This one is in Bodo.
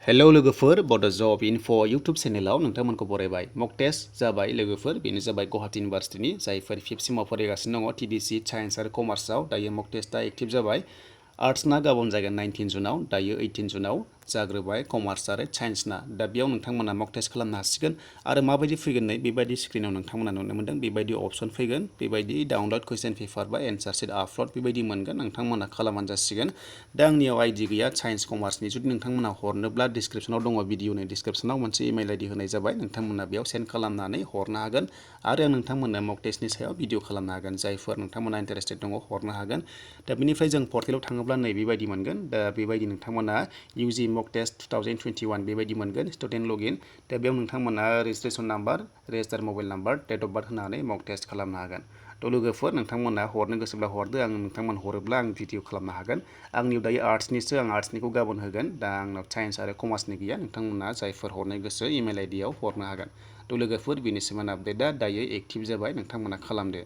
हेलौ लोगोफोर बड' जब इनफ' इउटुब चेनेलाव नोंथांमोनखौ बरायबाय मक टेस्ट जाबाय लोगोफोर बेनो जाबाय गुवाहाटी इउनिभार्सिटिनि जायफोर फिफ्थसिमाव फरायगासिनो दङ टिडिसि साइन्स आरो कमार्सआव दायो मक टेस्टआ एक्टिभ जाबाय आर्ट्सना गाबोन जागोन 19 जुनाव दायो 18 जुनाव जाग्रोबाय कमार्स आरो साइन्सना दा बेयाव नोंथांमोना मक टेस्ट खालामनो हासिगोन आरो माबायदि फैगोन नै बेबायदि स्क्रिनाव नोंथांमोना नुनो मोनदों बेबायदि अपसन फैगोन बेबायदि डाउनलड कुइसन पेपार बा एन्सार सिट आपल'ड बेबायदि मोनगोन नोंथांमोना खालामबानो जासिगोन दा आंनियाव आइडि गैया साइन्स कमार्सनि जुदि नोंथांमोना हरनोब्ला डिसक्रिपसनाव दङ भिडिअनि डिसक्रिपसनाव मोनसे इमेल आइडि होनाय जाबाय नोंथांमोना बेयाव सेन्ड खालामनानै हरनो हागोन आरो नोंथांमोननो मक टेस्टनि सायाव भिडिअ खालामनो हागोन जायफोर नोंथांमोना इन्टारेस्टेड दङ हरनो हागोन दा बेनिफ्राय जों पर्टेलाव थाङोब्ला नै बेबायदि मोनगोन दा बेबायदि नोंथांमोना इउजि मक टेस्ट 2021 बेबायदि मोनगोन स्टुडेन्ट लगइन दा बेयाव नोंथांमोना registration number register mobile number date of birth होनानै मक टेस्ट खालामनो हागोन थ' लोगोफोर नोंथांमोना हरनो गोसोब्ला हरदो आं नोंथांमोन हरोब्ला आं भिडिअ खालामनो हागोन आंनियाव दायो आर्ट्सनिसो आं आर्ट्सनिखौ गाबोन होगोन दा आंनाव साइन्स आरो कमार्सनि गैया नोंथांमोना जायफोर हरनो गोसो इमेल आइडियाव हरनो हागोन थ' लोगोफोर बेनि सोमोन्दै आपडेटआ दायो एक्टिभ जाबाय नोंथांमोना खालामदो